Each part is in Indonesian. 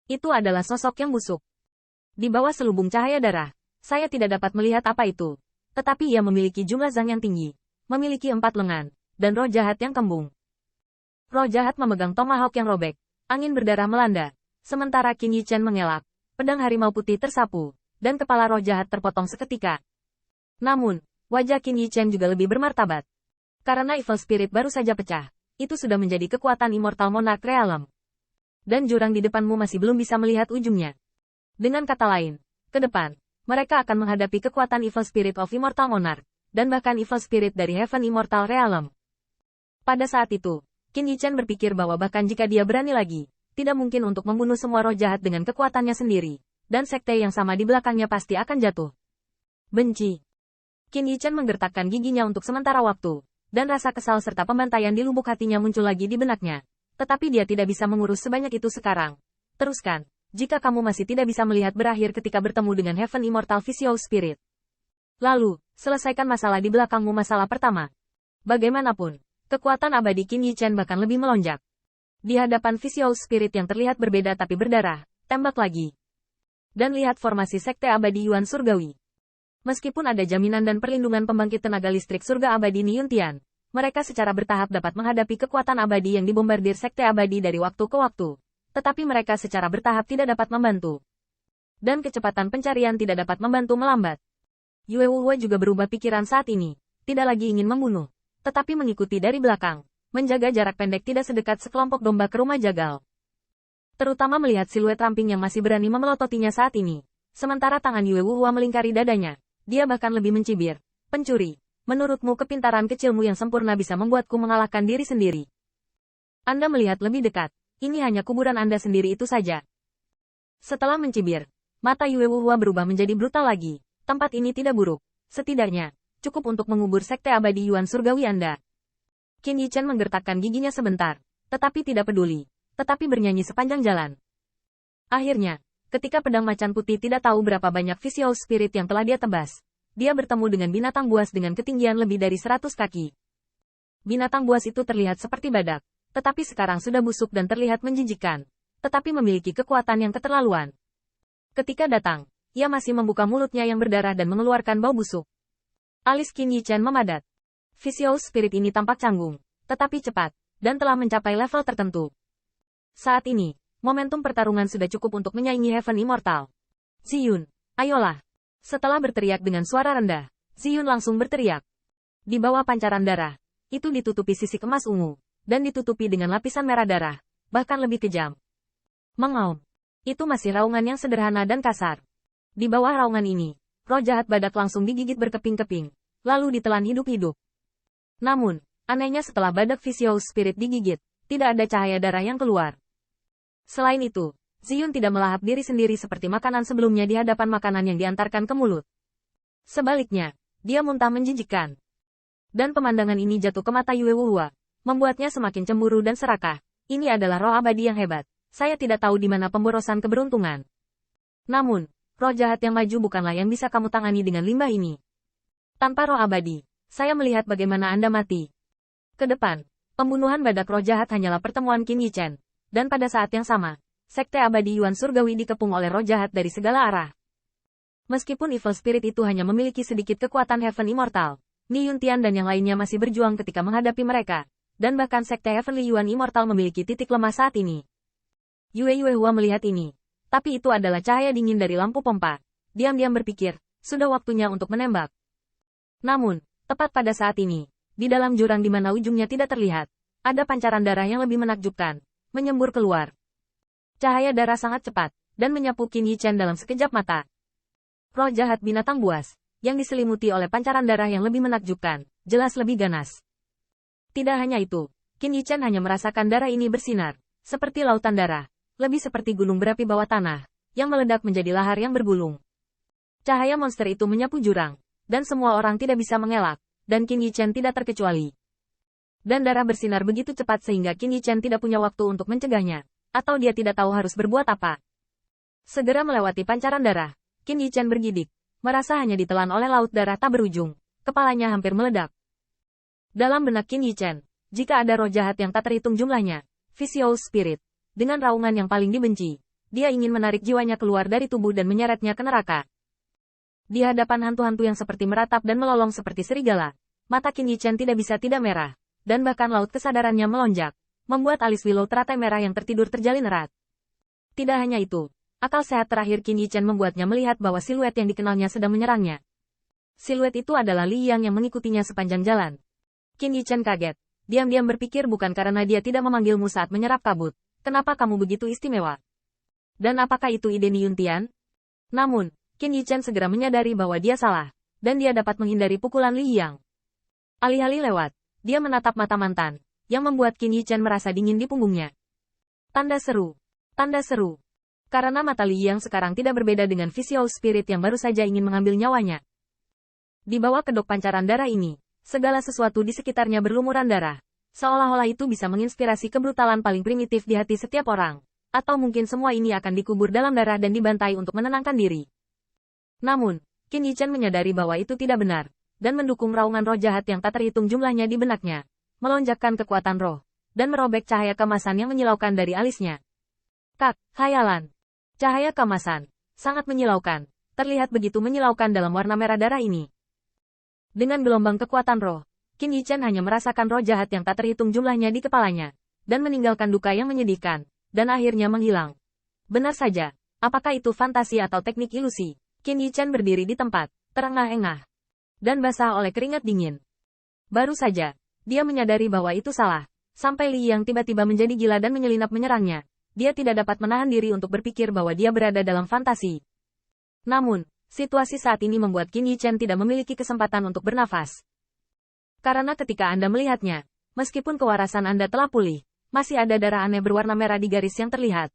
Itu adalah sosok yang busuk. Di bawah selubung cahaya darah, saya tidak dapat melihat apa itu. Tetapi ia memiliki jumlah zang yang tinggi, memiliki 4 lengan, dan roh jahat yang kembung. Roh jahat memegang tomahawk yang robek, angin berdarah melanda, sementara Qin Yichen mengelak, pedang harimau putih tersapu, dan kepala roh jahat terpotong seketika. Namun, wajah Qin Yichen juga lebih bermartabat. Karena Evil Spirit baru saja pecah, itu sudah menjadi kekuatan Immortal Monarch Realm. Dan jurang di depanmu masih belum bisa melihat ujungnya. Dengan kata lain, ke depan, mereka akan menghadapi kekuatan Evil Spirit of Immortal Monarch, dan bahkan Evil Spirit dari Heaven Immortal Realm. Pada saat itu, Qin Yichen berpikir bahwa bahkan jika dia berani lagi, tidak mungkin untuk membunuh semua roh jahat dengan kekuatannya sendiri, dan sekte yang sama di belakangnya pasti akan jatuh. Benci. Qin Yichen menggertakkan giginya untuk sementara waktu, dan rasa kesal serta pembantaian di lubuk hatinya muncul lagi di benaknya. Tetapi dia tidak bisa mengurus sebanyak itu sekarang. Teruskan, jika kamu masih tidak bisa melihat berakhir ketika bertemu dengan Heaven Immortal Vicious Spirit. Lalu, selesaikan masalah di belakangmu masalah pertama. Bagaimanapun, kekuatan abadi Qin Yichen bahkan lebih melonjak. Di hadapan Vicious Spirit yang terlihat berbeda tapi berdarah, tembak lagi. Dan lihat formasi sekte abadi Yuan Surgawi. Meskipun ada jaminan dan perlindungan pembangkit tenaga listrik surga abadi Niyuntian, mereka secara bertahap dapat menghadapi kekuatan abadi yang dibombardir sekte abadi dari waktu ke waktu. Tetapi mereka secara bertahap tidak dapat membantu. Dan kecepatan pencarian tidak dapat membantu melambat. Yue Wuhua juga berubah pikiran saat ini. Tidak lagi ingin membunuh. Tetapi mengikuti dari belakang. Menjaga jarak pendek tidak sedekat sekelompok domba ke rumah jagal. Terutama melihat siluet ramping yang masih berani memelototinya saat ini. Sementara tangan Yue Wuhua melingkari dadanya. Dia bahkan lebih mencibir. Pencuri. Menurutmu kepintaran kecilmu yang sempurna bisa membuatku mengalahkan diri sendiri. Anda melihat lebih dekat. Ini hanya kuburan Anda sendiri itu saja. Setelah mencibir, mata Yue Wuhua berubah menjadi brutal lagi. Tempat ini tidak buruk. Setidaknya, cukup untuk mengubur sekte abadi Yuan Surgawi Anda. Qin Yichen menggertakkan giginya sebentar, tetapi tidak peduli. Tetapi bernyanyi sepanjang jalan. Akhirnya, ketika pedang macan putih tidak tahu berapa banyak Vicious Spirit yang telah dia tebas, dia bertemu dengan binatang buas dengan ketinggian lebih dari 100 kaki. Binatang buas itu terlihat seperti badak, tetapi sekarang sudah busuk dan terlihat menjijikkan, tetapi memiliki kekuatan yang keterlaluan. Ketika datang, ia masih membuka mulutnya yang berdarah dan mengeluarkan bau busuk. Alis Qin Yichen memadat. Vicious Spirit ini tampak canggung, tetapi cepat, dan telah mencapai level tertentu. Saat ini, momentum pertarungan sudah cukup untuk menyaingi Heaven Immortal. Ziyun, ayolah. Setelah berteriak dengan suara rendah, Ziyun langsung berteriak. Di bawah pancaran darah, itu ditutupi sisik emas ungu, dan ditutupi dengan lapisan merah darah, bahkan lebih kejam. Mengaum. Itu masih raungan yang sederhana dan kasar. Di bawah raungan ini, roh jahat badak langsung digigit berkeping-keping, lalu ditelan hidup-hidup. Namun, anehnya setelah badak Vicious Spirit digigit, tidak ada cahaya darah yang keluar. Selain itu, Ziyun tidak melahap diri sendiri seperti makanan sebelumnya di hadapan makanan yang diantarkan ke mulut. Sebaliknya, dia muntah menjijikkan. Dan pemandangan ini jatuh ke mata Yue Wuhua, membuatnya semakin cemburu dan serakah. Ini adalah roh abadi yang hebat. Saya tidak tahu di mana pemborosan keberuntungan. Namun, roh jahat yang maju bukanlah yang bisa kamu tangani dengan limbah ini. Tanpa roh abadi, saya melihat bagaimana Anda mati. Ke depan, pembunuhan badak roh jahat hanyalah pertemuan Qin Yichen. Dan pada saat yang sama, sekte abadi Yuan Surgawi dikepung oleh roh jahat dari segala arah. Meskipun Evil Spirit itu hanya memiliki sedikit kekuatan Heaven Immortal, Niyuntian dan yang lainnya masih berjuang ketika menghadapi mereka, dan bahkan sekte Heavenly Yuan Immortal memiliki titik lemah saat ini. Yue Hua melihat ini, tapi itu adalah cahaya dingin dari lampu pompa. Diam-diam berpikir, sudah waktunya untuk menembak. Namun, tepat pada saat ini, di dalam jurang di mana ujungnya tidak terlihat, ada pancaran darah yang lebih menakjubkan, menyembur keluar. Cahaya darah sangat cepat, dan menyapu Qin Yichen dalam sekejap mata. Roh jahat binatang buas, yang diselimuti oleh pancaran darah yang lebih menakjubkan, jelas lebih ganas. Tidak hanya itu, Qin Yichen hanya merasakan darah ini bersinar, seperti lautan darah, lebih seperti gunung berapi bawah tanah, yang meledak menjadi lahar yang bergulung. Cahaya monster itu menyapu jurang, dan semua orang tidak bisa mengelak, dan Qin Yichen tidak terkecuali. Dan darah bersinar begitu cepat sehingga Qin Yichen tidak punya waktu untuk mencegahnya. Atau dia tidak tahu harus berbuat apa. Segera melewati pancaran darah, Qin Yichen bergidik, merasa hanya ditelan oleh laut darah tak berujung, kepalanya hampir meledak. Dalam benak Qin Yichen, jika ada roh jahat yang tak terhitung jumlahnya, Vicious Spirit, dengan raungan yang paling dibenci, Dia ingin menarik jiwanya keluar dari tubuh dan menyeretnya ke neraka. Di hadapan hantu-hantu yang seperti meratap dan melolong seperti serigala, mata Qin Yichen tidak bisa tidak merah, dan bahkan laut kesadarannya melonjak, membuat alis Willow teratai merah yang tertidur terjalin erat. Tidak hanya itu, akal sehat terakhir Qin Yichen membuatnya melihat bahwa siluet yang dikenalnya sedang menyerangnya. Siluet itu adalah Li Yang yang mengikutinya sepanjang jalan. Qin Yichen kaget. Diam-diam berpikir bukan karena dia tidak memanggilmu saat menyerap kabut. Kenapa kamu begitu istimewa? Dan apakah itu ide Ni Yuntian? Namun, Qin Yichen segera menyadari bahwa dia salah, dan dia dapat menghindari pukulan Li Yang. Alih-alih lewat, dia menatap mata mantan, yang membuat Qin Yichen merasa dingin di punggungnya. Tanda seru. Tanda seru. Karena mata Li Yang sekarang tidak berbeda dengan visual spirit yang baru saja ingin mengambil nyawanya. Di bawah kedok pancaran darah ini, segala sesuatu di sekitarnya berlumuran darah. Seolah-olah itu bisa menginspirasi kebrutalan paling primitif di hati setiap orang. Atau mungkin semua ini akan dikubur dalam darah dan dibantai untuk menenangkan diri. Namun, Qin Yichen menyadari bahwa itu tidak benar, dan mendukung raungan roh jahat yang tak terhitung jumlahnya di benaknya, melonjakkan kekuatan roh, dan merobek cahaya kemasan yang menyilaukan dari alisnya. Kak, khayalan. Cahaya kemasan, sangat menyilaukan, terlihat begitu menyilaukan dalam warna merah darah ini. Dengan gelombang kekuatan roh, Qin Yichen hanya merasakan roh jahat yang tak terhitung jumlahnya di kepalanya, dan meninggalkan duka yang menyedihkan, dan akhirnya menghilang. Benar saja, apakah itu fantasi atau teknik ilusi? Qin Yichen berdiri di tempat, terengah-engah, dan basah oleh keringat dingin. Baru saja, dia menyadari bahwa itu salah, sampai Li Yang tiba-tiba menjadi gila dan menyelinap menyerangnya. Dia tidak dapat menahan diri untuk berpikir bahwa dia berada dalam fantasi. Namun, situasi saat ini membuat Qin Yichen tidak memiliki kesempatan untuk bernafas. Karena ketika Anda melihatnya, meskipun kewarasan Anda telah pulih, masih ada darah aneh berwarna merah di garis yang terlihat.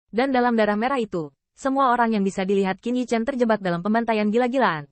Dan dalam darah merah itu, semua orang yang bisa dilihat Qin Yichen terjebak dalam pembantaian gila-gilaan.